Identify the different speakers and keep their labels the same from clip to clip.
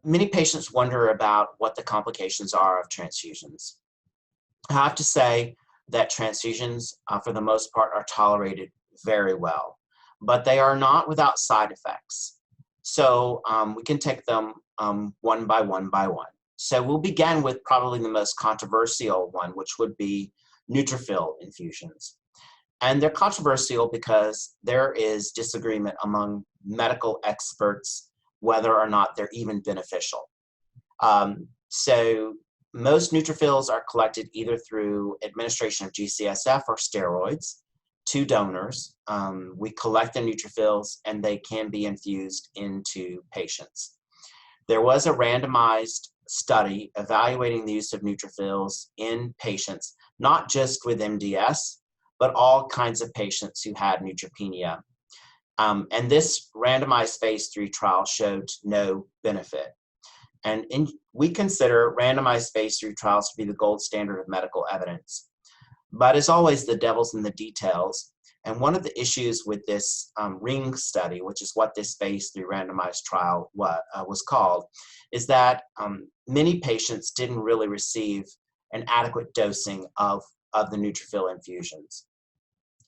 Speaker 1: Many patients wonder about what the complications are of transfusions. I have to say that transfusions, for the most part, are tolerated very well, but they are not without side effects. So we can take them one by one by one. So we'll begin with probably the most controversial one, which would be neutrophil infusions. And they're controversial because there is disagreement among medical experts whether or not they're even beneficial. So most neutrophils are collected either through administration of GCSF or steroids to donors. We collect the neutrophils and they can be infused into patients. There was a randomized study evaluating the use of neutrophils in patients, not just with MDS, but all kinds of patients who had neutropenia. And this randomized phase 3 trial showed no benefit. And we consider randomized phase 3 trials to be the gold standard of medical evidence. But as always, the devil's in the details. And one of the issues with this RING study, which is what this phase 3 randomized trial was called, is that many patients didn't really receive an adequate dosing of the neutrophil infusions.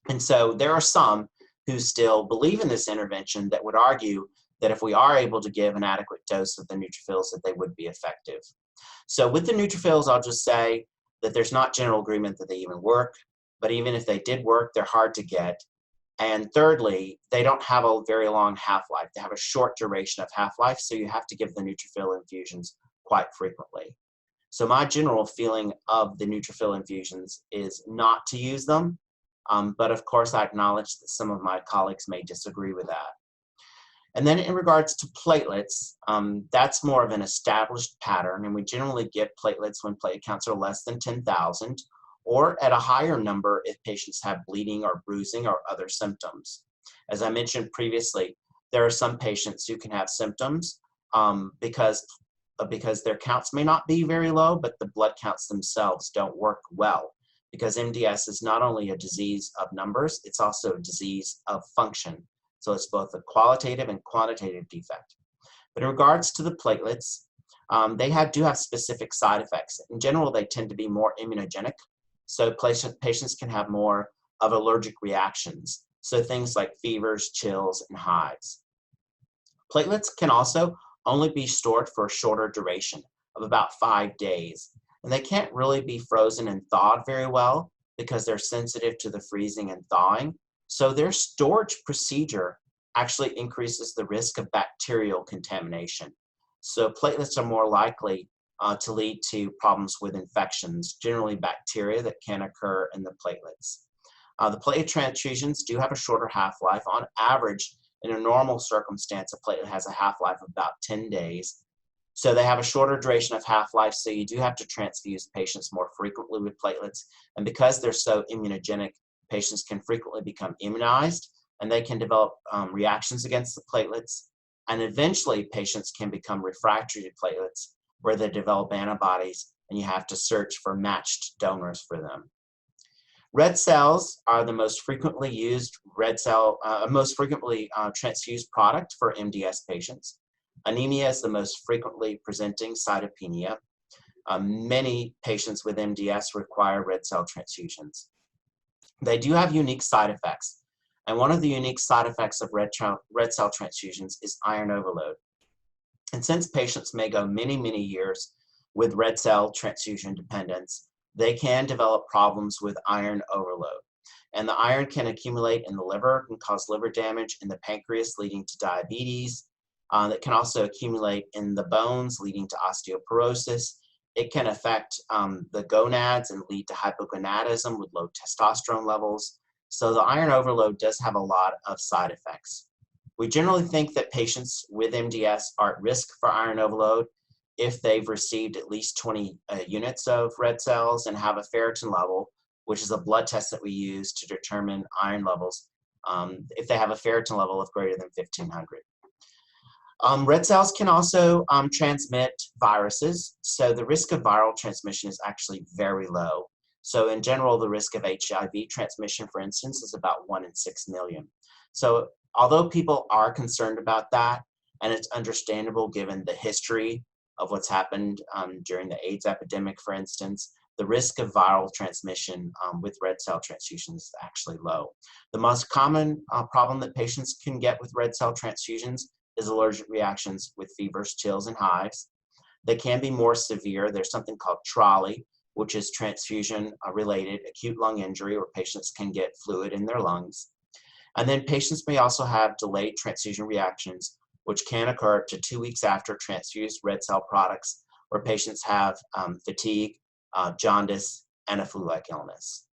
Speaker 1: And so there are some who still believe in this intervention that would argue that if we are able to give an adequate dose of the neutrophils, that they would be effective. So with the neutrophils, I'll just say that there's not general agreement that they even work, but even if they did work, they're hard to get. And thirdly, they don't have a very long half-life. They have a short duration of half-life, so you have to give the neutrophil infusions quite frequently. So my general feeling of the neutrophil infusions is not to use them, but of course I acknowledge that some of my colleagues may disagree with that. And then in regards to platelets, that's more of an established pattern, and we generally give platelets when platelet counts are less than 10,000, or at a higher number if patients have bleeding or bruising or other symptoms. As I mentioned previously, there are some patients who can have symptoms because their counts may not be very low, but the blood counts themselves don't work well, because MDS is not only a disease of numbers, it's also a disease of function. So it's both a qualitative and quantitative defect. But in regards to the platelets, they do have specific side effects. In general, they tend to be more immunogenic. So patients can have more of allergic reactions. So things like fevers, chills, and hives. Platelets can also only be stored for a shorter duration of about 5 days. And they can't really be frozen and thawed very well because they're sensitive to the freezing and thawing. So their storage procedure actually increases the risk of bacterial contamination. So platelets are more likely to lead to problems with infections, generally bacteria that can occur in the platelets. The platelet transfusions do have a shorter half-life. On average, in a normal circumstance, a platelet has a half-life of about 10 days. So they have a shorter duration of half-life, so you do have to transfuse patients more frequently with platelets. And because they're so immunogenic, patients can frequently become immunized, and they can develop reactions against the platelets. And eventually, patients can become refractory to platelets, where they develop antibodies, and you have to search for matched donors for them. Red cells are the most frequently used transfused product for MDS patients. Anemia is the most frequently presenting cytopenia. Many patients with MDS require red cell transfusions. They do have unique side effects, and one of the unique side effects of red cell transfusions is iron overload. And since patients may go many, many years with red cell transfusion dependence, they can develop problems with iron overload. And the iron can accumulate in the liver and cause liver damage in the pancreas, leading to diabetes. That can also accumulate in the bones, leading to osteoporosis. It can affect the gonads and lead to hypogonadism with low testosterone levels. So the iron overload does have a lot of side effects. We generally think that patients with MDS are at risk for iron overload if they've received at least 20 units of red cells and have a ferritin level, which is a blood test that we use to determine iron levels, if they have a ferritin level of greater than 1,500. Red cells can also transmit viruses, so the risk of viral transmission is actually very low. So in general, the risk of HIV transmission, for instance, is about 1 in 6 million. So although people are concerned about that, and it's understandable given the history of what's happened during the AIDS epidemic, for instance. The risk of viral transmission with red cell transfusions is actually low. The most common problem that patients can get with red cell transfusions is allergic reactions with fevers, chills, and hives. They can be more severe. There's something called TRALI, which is transfusion-related acute lung injury, where patients can get fluid in their lungs. And then patients may also have delayed transfusion reactions, which can occur up to 2 weeks after transfused red cell products, where patients have fatigue, jaundice, and a flu-like illness.